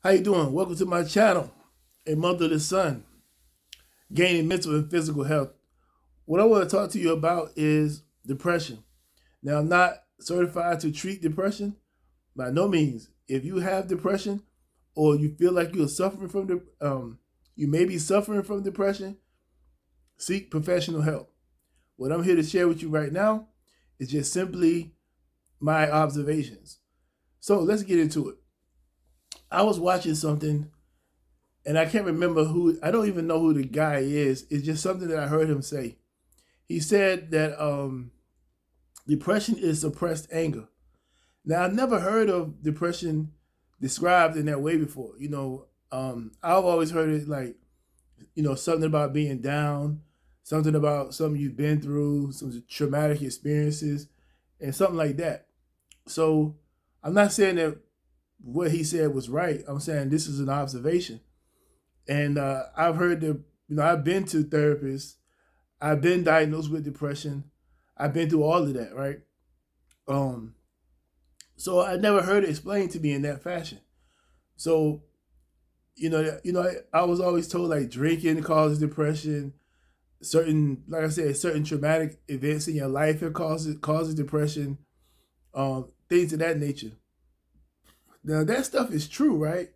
How you doing? Welcome to my channel, A Motherless Son, Gaining Mental and Physical Health. What I want to talk to you about is depression. Now, I'm not certified to treat depression, by no means. If you have depression or you feel like you're suffering from you may be suffering from depression, seek professional help. What I'm here to share with you right now is just simply my observations. So let's get into it. I was watching something and I can't remember who. I don't even know who the guy is. It's just something that I heard him say. He said that depression is suppressed anger. Now I've never heard of depression described in that way before. I've always heard it like something about being down, something about something you've been through, some traumatic experiences, and something like that. So I'm not saying that what he said was right. I'm saying this is an observation. And I've heard that, I've been to therapists. I've been diagnosed with depression. I've been through all of that, right? Um, so I never heard it explained to me in that fashion. So, I was always told like drinking causes depression. Certain, like I said, certain traumatic events in your life it causes depression. Things of that nature. Now that stuff is true, right?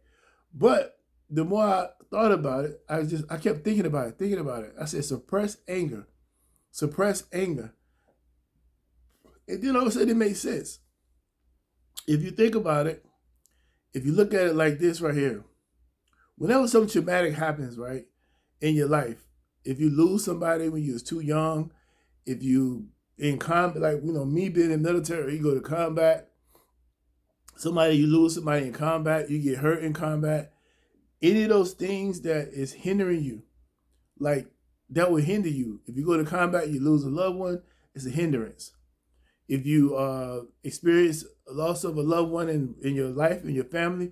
But the more I thought about it, I kept thinking about it. I said suppress anger, suppress anger. And then all of a sudden it made sense. If you think about it, if you look at it like this right here, whenever something traumatic happens, right, in your life, if you lose somebody when you was too young, if you in combat, like me being in the military, you go to combat, you lose somebody in combat, you get hurt in combat, any of those things that is hindering you, like that will hinder you. If you go to combat, you lose a loved one, it's a hindrance. If you experience a loss of a loved one in your life, in your family,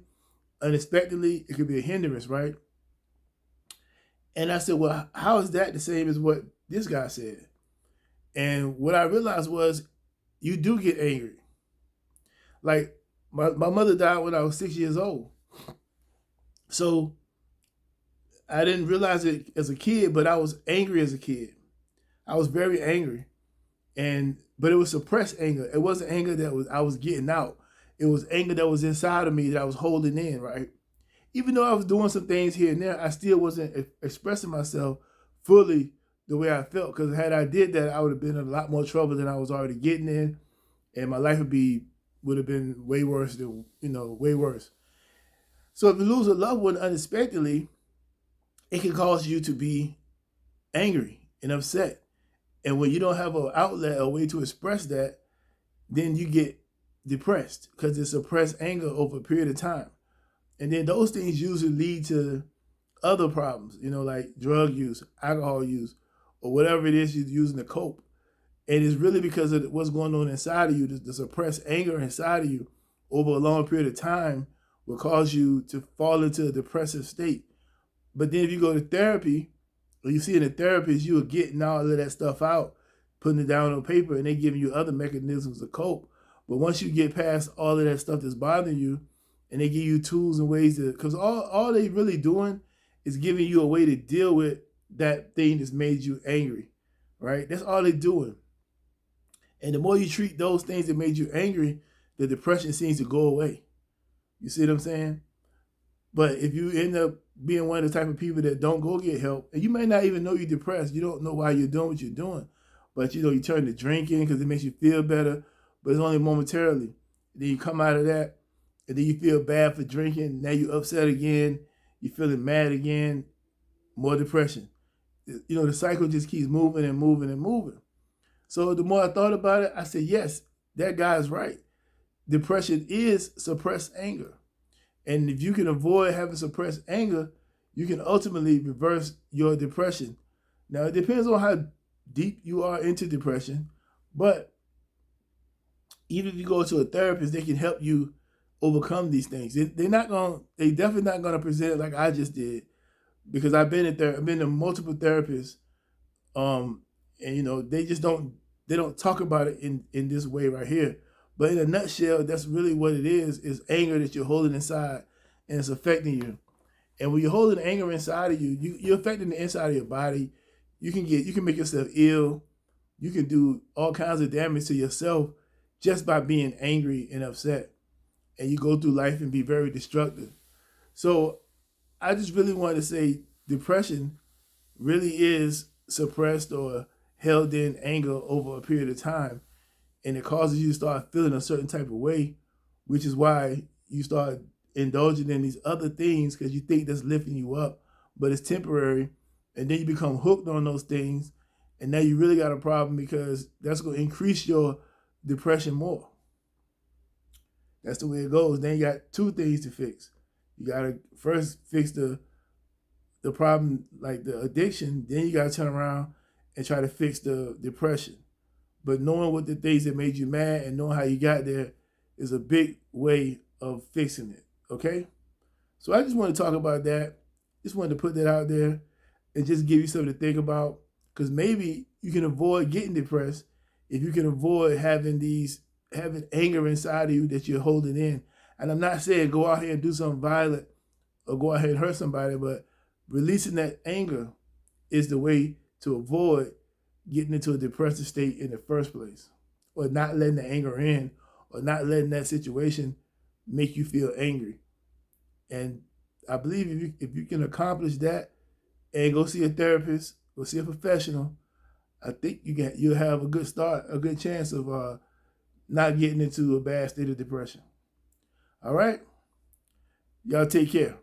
unexpectedly, it could be a hindrance, right? And I said, well, how is that the same as what this guy said? And what I realized was you do get angry. Like my mother died when I was 6 years old. So I didn't realize it as a kid, but I was angry as a kid. I was very angry. But it was suppressed anger. It wasn't anger that I was getting out. It was anger that was inside of me that I was holding in, right? Even though I was doing some things here and there, I still wasn't expressing myself fully the way I felt. Because had I did that, I would have been in a lot more trouble than I was already getting in, and my life would have been way worse way worse. So if you lose a loved one unexpectedly, it can cause you to be angry and upset. And when you don't have an outlet, a way to express that, then you get depressed because it's suppressed anger over a period of time. And then those things usually lead to other problems, like drug use, alcohol use, or whatever it is you're using to cope. And it's really because of what's going on inside of you, the suppressed anger inside of you over a long period of time will cause you to fall into a depressive state. But then if you go to therapy, or you see in a therapist, you are getting all of that stuff out, putting it down on paper, and they giving you other mechanisms to cope. But once you get past all of that stuff that's bothering you, and they give you tools and ways to, because all they really doing is giving you a way to deal with that thing that's made you angry, right? That's all they doing. And the more you treat those things that made you angry, the depression seems to go away. You see what I'm saying? But if you end up being one of the type of people that don't go get help, and you may not even know you're depressed, you don't know why you're doing what you're doing, but you turn to drinking because it makes you feel better, but it's only momentarily. Then you come out of that, and then you feel bad for drinking. Now you're upset again. You're feeling mad again. More depression. The cycle just keeps moving and moving and moving. So the more I thought about it, I said, yes, that guy's right. Depression is suppressed anger. And if you can avoid having suppressed anger, you can ultimately reverse your depression. Now, it depends on how deep you are into depression, but even if you go to a therapist, they can help you overcome these things. They definitely not gonna present it like I just did, because I've been to multiple therapists, and they don't talk about it in this way right here. But in a nutshell, that's really what it is anger that you're holding inside. and it's affecting you. And when you're holding anger inside of you, you're affecting the inside of your body. You can make yourself ill. You can do all kinds of damage to yourself just by being angry and upset. And you go through life and be very destructive. So I just really wanted to say depression really is suppressed or held in anger over a period of time. And it causes you to start feeling a certain type of way, which is why you start indulging in these other things because you think that's lifting you up, but it's temporary. And then you become hooked on those things. And now you really got a problem because that's going to increase your depression more. That's the way it goes. Then you got two things to fix. You got to first fix the problem, like the addiction. Then you got to turn around and try to fix the depression. But knowing what the things that made you mad and knowing how you got there is a big way of fixing it. Okay? So I just want to talk about that. Just wanted to put that out there and just give you something to think about. Because maybe you can avoid getting depressed if you can avoid having anger inside of you that you're holding in. And I'm not saying go out here and do something violent or go out here and hurt somebody, but releasing that anger is the way to avoid getting into a depressive state in the first place, or not letting the anger in, or not letting that situation make you feel angry. And I believe if you can accomplish that and go see a therapist, go see a professional, I think you'll have a good start, a good chance of not getting into a bad state of depression. All right? Y'all take care.